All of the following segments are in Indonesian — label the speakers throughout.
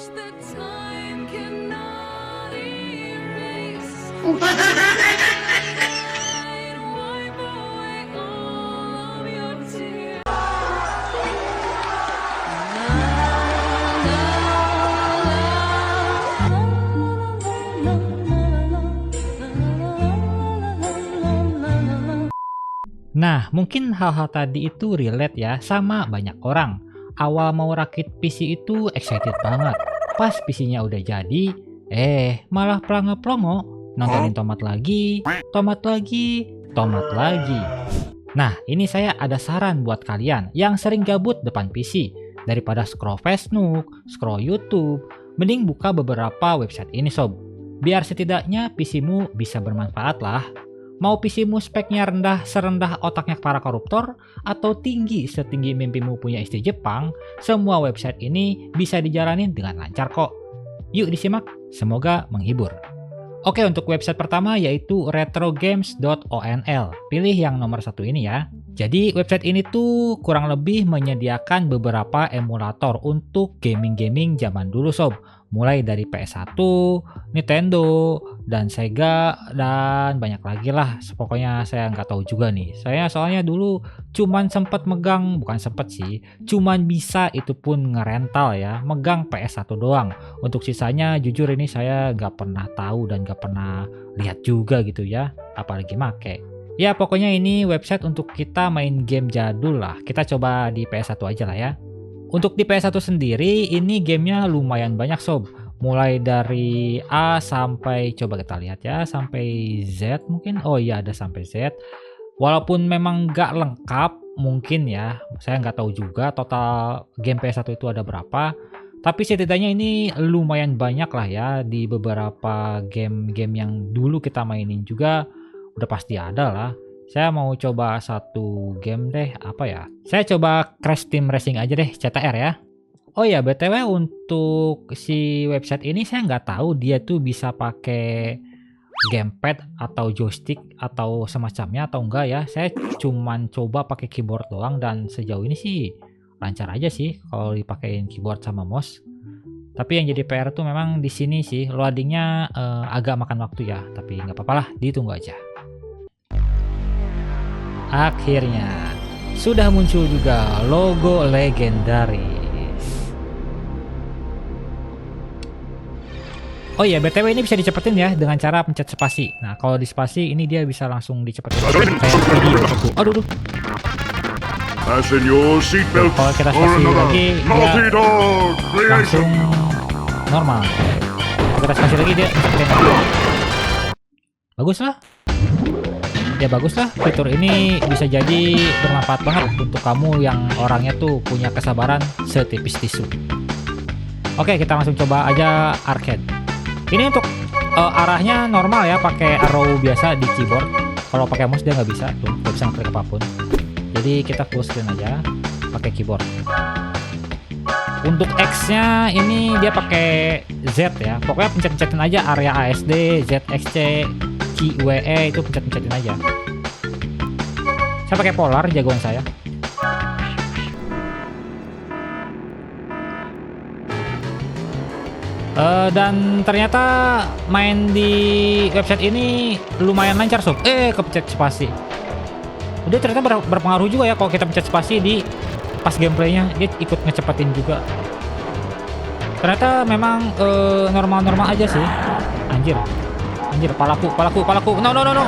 Speaker 1: Nah, mungkin hal-hal tadi itu relate ya sama banyak orang. Awal mau rakit PC itu excited banget. Pas PC-nya udah jadi, malah pelongo-pelongo. Nontonin tomat lagi, tomat lagi, tomat lagi. Nah, ini saya ada saran buat kalian yang sering gabut depan PC. Daripada scroll Facebook, scroll YouTube, mending buka beberapa website ini sob. Biar setidaknya PC-mu bisa bermanfaat lah. Mau PC-mu speknya rendah serendah otaknya para koruptor, atau tinggi setinggi mimpimu punya istri Jepang, semua website ini bisa dijalanin dengan lancar kok. Yuk disimak, semoga menghibur. Oke, untuk website pertama yaitu retrogames.onl. Pilih yang nomor satu ini ya. Jadi website ini tuh kurang lebih menyediakan beberapa emulator untuk gaming-gaming zaman dulu sob. Mulai dari PS1, Nintendo, dan Sega, dan banyak lagi lah. Pokoknya saya nggak tahu juga nih. Saya soalnya dulu cuman sempet megang, bukan sempet sih, cuman bisa itu pun ngerental ya, megang PS1 doang. Untuk sisanya jujur ini saya nggak pernah tahu dan nggak pernah lihat juga gitu ya, apalagi make. Ya pokoknya ini website untuk kita main game jadul lah. Kita coba di PS1 aja lah ya. Untuk di PS1 sendiri, ini gamenya lumayan banyak sob. Mulai dari A sampai, coba kita lihat ya, sampai Z mungkin. Oh iya, ada sampai Z. Walaupun memang nggak lengkap mungkin ya, saya nggak tahu juga total game PS1 itu ada berapa. Tapi setidaknya ini lumayan banyak lah ya, di beberapa game-game yang dulu kita mainin juga udah pasti ada lah. Saya mau coba satu game deh, apa ya? Saya coba Crash Team Racing aja deh, CTR ya. Oh ya, BTW untuk si website ini saya nggak tahu dia tuh bisa pakai gamepad atau joystick atau semacamnya atau enggak ya. Saya cuman coba pakai keyboard doang dan sejauh ini sih lancar aja sih kalau dipakein keyboard sama mouse. Tapi yang jadi PR tuh memang di sini sih loadingnya agak makan waktu ya. Tapi nggak apa-apa lah, ditunggu aja. Akhirnya sudah muncul juga logo legendaris. Oh iya, BTW ini bisa dicepetin ya dengan cara pencet spasi. Nah, kalau di spasi ini dia bisa langsung dicepetin kayak video. Aduh. Kalau kita spasi lagi dia langsung normal. Kalau kita spasi lagi dia cepetin. Bagus lah. Ya bagus lah, fitur ini bisa jadi bermanfaat banget untuk kamu yang orangnya tuh punya kesabaran setipis tisu. Oke, kita langsung coba aja arcade. Ini untuk arahnya normal ya, pakai arrow biasa di keyboard. Kalau pakai mouse dia nggak bisa, tuh nggak bisa ngeklik apapun. Jadi kita full screen aja, pakai keyboard. Untuk X-nya ini dia pakai Z ya. Pokoknya pencet-pencetin aja area ASD, ZXC, QWE itu pencet-pencetin aja. Saya pakai polar jagoan saya. Dan ternyata main di website ini lumayan lancar sob. Kepencet spasi. Udah ternyata berpengaruh juga ya kalau kita pencet spasi di pas gameplaynya, dia ikut ngecepetin juga. Ternyata memang normal-normal aja sih. Anjir, palaku. No.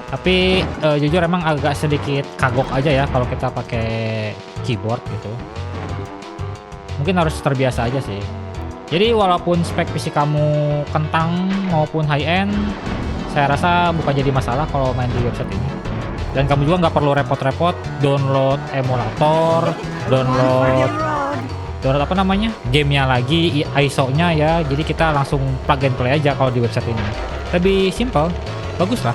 Speaker 1: Tapi jujur emang agak sedikit kagok aja ya kalau kita pakai keyboard gitu. Mungkin harus terbiasa aja sih. Jadi walaupun spek PC kamu kentang maupun high end, saya rasa bukan jadi masalah kalau main di website ini. Dan kamu juga nggak perlu repot-repot download emulator, download apa namanya, gamenya lagi, ISO-nya ya. Jadi kita langsung plug and play aja kalau di website ini. Lebih simple, bagus lah.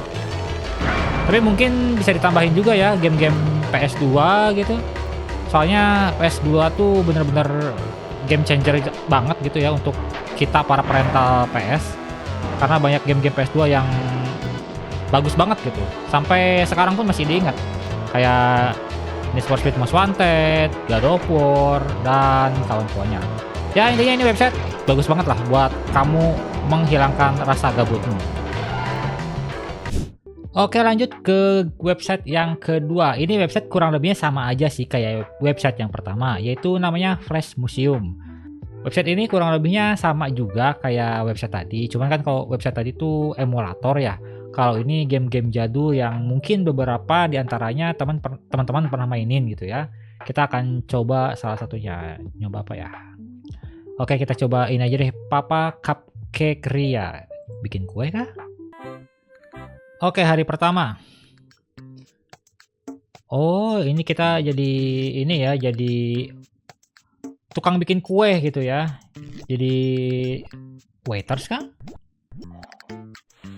Speaker 1: Tapi mungkin bisa ditambahin juga ya game-game PS2 gitu. Soalnya PS2 tuh bener-bener game changer banget gitu ya untuk kita para perental PS. Karena banyak game-game PS2 yang bagus banget gitu. Sampai sekarang pun masih diingat. Kayak Need for Speed Most Wanted, God of War, dan kawan-kawannya. Ya intinya ini website bagus banget lah buat kamu menghilangkan rasa gabutmu. Oke lanjut ke website yang kedua. Ini website kurang lebihnya sama aja sih kayak website yang pertama, yaitu namanya Flash Museum. Website ini kurang lebihnya sama juga kayak website tadi, cuman kan kalau website tadi itu emulator ya. Kalau ini game-game jadul yang mungkin beberapa diantaranya teman-teman pernah mainin gitu ya. Kita akan coba salah satunya. Nyoba apa ya? Oke kita coba ini aja deh, Papa Cupcake Ria. Bikin kue kah? Oke hari pertama. Oh ini kita jadi ini ya, jadi tukang bikin kue gitu ya. Jadi waiters kan?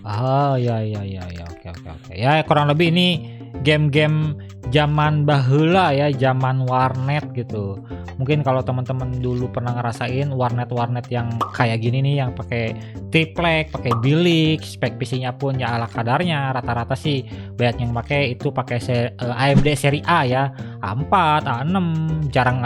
Speaker 1: Ah ya oke. Ya kurang lebih ini game-game zaman baheula ya, zaman warnet gitu. Mungkin kalau teman-teman dulu pernah ngerasain warnet yang kayak gini nih, yang pakai triplek, pakai bilik, spek PC-nya pun ya ala kadarnya. Rata-rata sih banyak yang pakai itu pakai AMD seri A ya, A4, A6, jarang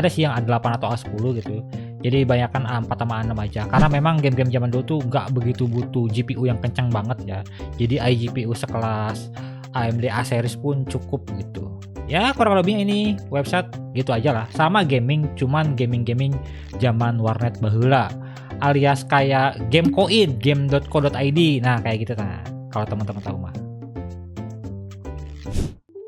Speaker 1: ada sih yang A8 atau A10 gitu. Jadi banyakkan A4 sama A6 aja, karena memang game-game zaman dulu tuh nggak begitu butuh GPU yang kencang banget ya. Jadi iGPU sekelas AMD A series pun cukup gitu. Ya kurang lebihnya ini website gitu aja lah, sama gaming, cuman gaming zaman warnet baheula, alias kayak Gamecoin, game.co.id. Nah kayak gitu nah, kalau teman-teman tahu mah.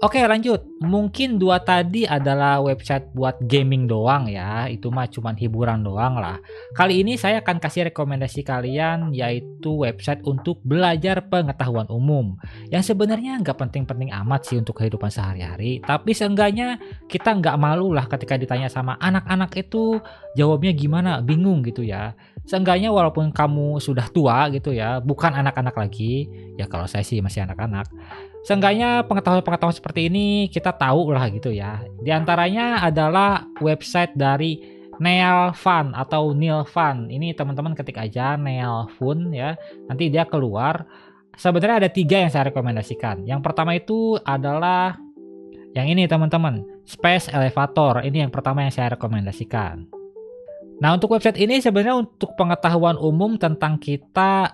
Speaker 1: Oke lanjut, mungkin dua tadi adalah website buat gaming doang ya, itu mah cuman hiburan doang lah. Kali ini saya akan kasih rekomendasi kalian, yaitu website untuk belajar pengetahuan umum, yang sebenarnya nggak penting-penting amat sih untuk kehidupan sehari-hari, tapi seenggaknya kita nggak malu lah ketika ditanya sama anak-anak itu jawabnya gimana, bingung gitu ya. Seenggaknya walaupun kamu sudah tua gitu ya, bukan anak-anak lagi, ya kalau saya sih masih anak-anak. Seenggaknya pengetahuan-pengetahuan seperti ini kita tahu lah gitu ya. Di antaranya adalah website dari Nealfun atau Nilfun. Ini teman-teman ketik aja Nealfun ya. Nanti dia keluar. Sebenarnya ada 3 yang saya rekomendasikan. Yang pertama itu adalah yang ini teman-teman, Space Elevator. Ini yang pertama yang saya rekomendasikan. Nah untuk website ini sebenarnya untuk pengetahuan umum tentang kita,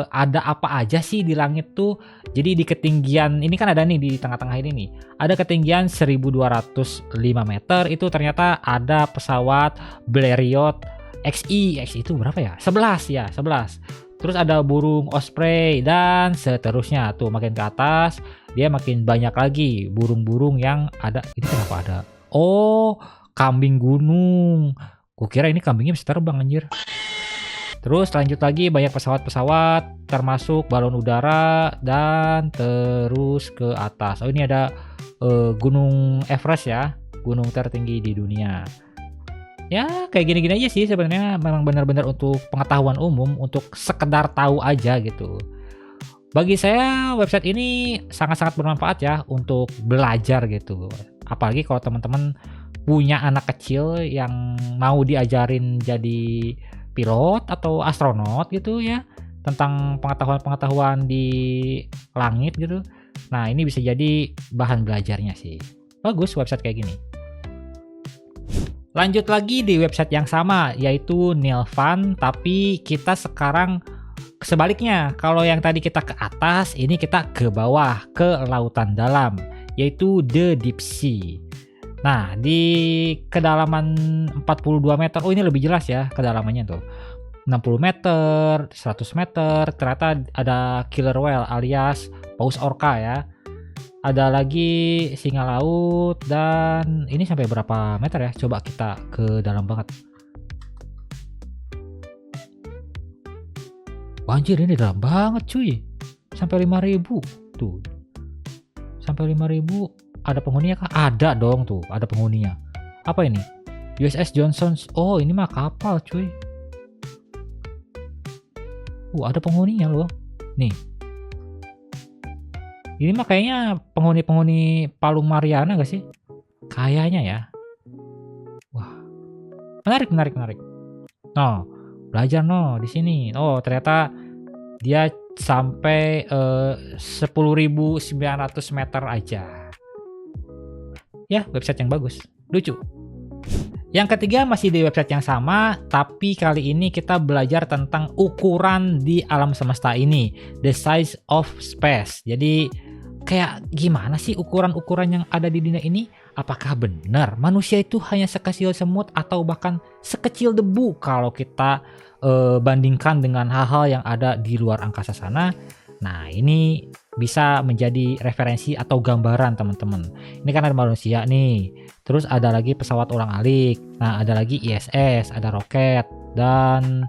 Speaker 1: ada apa aja sih di langit tuh. Jadi di ketinggian ini kan ada nih di tengah-tengah ini nih, ada ketinggian 1205 meter itu ternyata ada pesawat Blériot XI itu berapa ya? 11 ya, 11. Terus ada burung osprey dan seterusnya tuh, makin ke atas dia makin banyak lagi burung-burung yang ada. Ini kenapa ada? Oh, kambing gunung. Kukira ini kambingnya bisa terbang anjir. Terus lanjut lagi banyak pesawat-pesawat termasuk balon udara dan terus ke atas. Oh ini ada Gunung Everest ya, gunung tertinggi di dunia. Ya kayak gini-gini aja sih sebenarnya, memang benar-benar untuk pengetahuan umum, untuk sekedar tahu aja gitu. Bagi saya website ini sangat-sangat bermanfaat ya untuk belajar gitu. Apalagi kalau teman-teman punya anak kecil yang mau diajarin jadi pilot atau astronot gitu ya, tentang pengetahuan-pengetahuan di langit gitu. Nah ini bisa jadi bahan belajarnya sih. Bagus website kayak gini. Lanjut lagi di website yang sama, yaitu Nilfun, tapi kita sekarang sebaliknya. Kalau yang tadi kita ke atas, ini kita ke bawah, ke lautan dalam, yaitu The Deep Sea. Nah, di kedalaman 42 meter, oh ini lebih jelas ya kedalamannya tuh. 60 meter, 100 meter, ternyata ada killer whale alias paus orca ya. Ada lagi singa laut, dan ini sampai berapa meter ya? Coba kita ke dalam banget. Anjir ini dalam banget cuy. Sampai 5.000 tuh. Sampai 5.000. Ada penghuninya kah? Ada dong tuh, ada penghuninya. Apa ini? USS Johnson. Oh, ini mah kapal, cuy. Ada penghuninya loh. Nih. Ini mah kayaknya penghuni-penghuni Palung Mariana gak sih? Kayaknya ya. Wah. Menarik. No, belajar no di sini. Oh, ternyata dia sampai 10.900 meter aja. Ya, website yang bagus, lucu. Yang ketiga masih di website yang sama, tapi kali ini kita belajar tentang ukuran di alam semesta ini, the size of space. Jadi kayak gimana sih ukuran-ukuran yang ada di dunia ini? Apakah benar manusia itu hanya sekecil semut atau bahkan sekecil debu kalau kita bandingkan dengan hal-hal yang ada di luar angkasa sana? Nah, ini bisa menjadi referensi atau gambaran teman-teman. Ini kan ada manusia nih, terus ada lagi pesawat ulang-alik, nah ada lagi ISS, ada roket, dan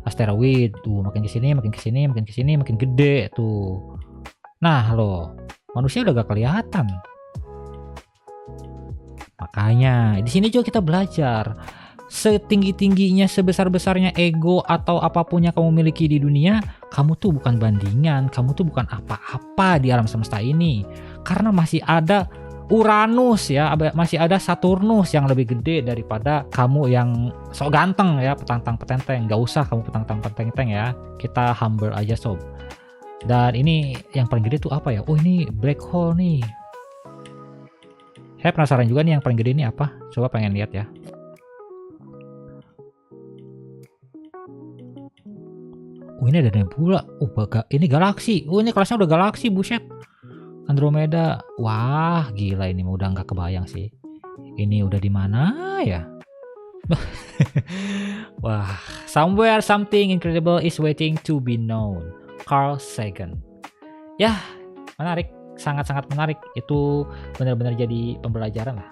Speaker 1: asteroid. Tuh makin kesini, makin kesini, makin kesini, makin gede tuh. Nah loh, manusia udah gak kelihatan. Makanya di sini juga kita belajar, setinggi-tingginya, sebesar-besarnya ego atau apapun yang kamu miliki di dunia, kamu tuh bukan bandingan, kamu tuh bukan apa-apa di alam semesta ini. Karena masih ada Uranus ya, masih ada Saturnus yang lebih gede daripada kamu yang sok ganteng ya, petantang petenteng. Gak usah kamu petantang petenteng ya, kita humble aja sob. Dan ini yang paling gede tuh apa ya? Oh ini black hole nih. Saya penasaran juga nih yang paling gede ini apa. Coba pengen lihat ya. Oh ini ada nebula. Oh ini galaksi. Oh ini kelasnya udah galaksi, buset. Andromeda. Wah gila, ini udah nggak kebayang sih. Ini udah di mana ya? Wah, somewhere something incredible is waiting to be known. Carl Sagan. Ya, menarik, sangat-sangat menarik. Itu benar-benar jadi pembelajaran lah.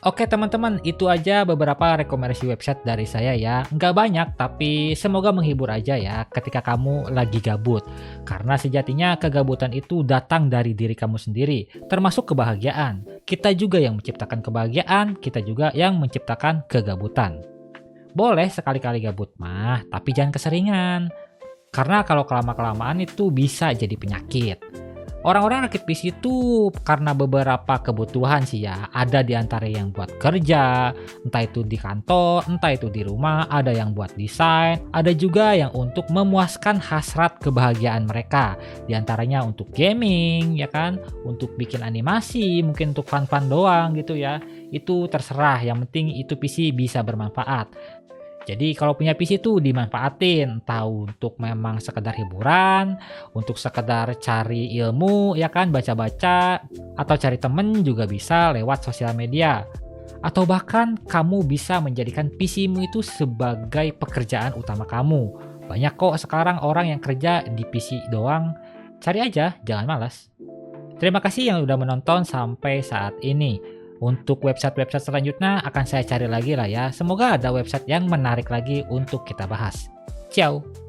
Speaker 1: Oke teman-teman, itu aja beberapa rekomendasi website dari saya ya. Nggak banyak, tapi semoga menghibur aja ya ketika kamu lagi gabut. Karena sejatinya kegabutan itu datang dari diri kamu sendiri, termasuk kebahagiaan. Kita juga yang menciptakan kebahagiaan, kita juga yang menciptakan kegabutan. Boleh sekali-kali gabut mah, tapi jangan keseringan. Karena kalau kelama-kelamaan itu bisa jadi penyakit. Orang-orang rakit PC itu karena beberapa kebutuhan sih ya. Ada di antara yang buat kerja, entah itu di kantor, entah itu di rumah, ada yang buat desain, ada juga yang untuk memuaskan hasrat kebahagiaan mereka. Di antaranya untuk gaming, ya kan, untuk bikin animasi, mungkin untuk fun-fun doang gitu ya. Itu terserah, yang penting itu PC bisa bermanfaat. Jadi kalau punya PC itu dimanfaatin, entah untuk memang sekedar hiburan, untuk sekedar cari ilmu, ya kan, baca-baca, atau cari temen juga bisa lewat sosial media. Atau bahkan kamu bisa menjadikan PC-mu itu sebagai pekerjaan utama kamu. Banyak kok sekarang orang yang kerja di PC doang. Cari aja, jangan malas. Terima kasih yang udah menonton sampai saat ini. Untuk website-website selanjutnya akan saya cari lagi lah ya. Semoga ada website yang menarik lagi untuk kita bahas. Ciao!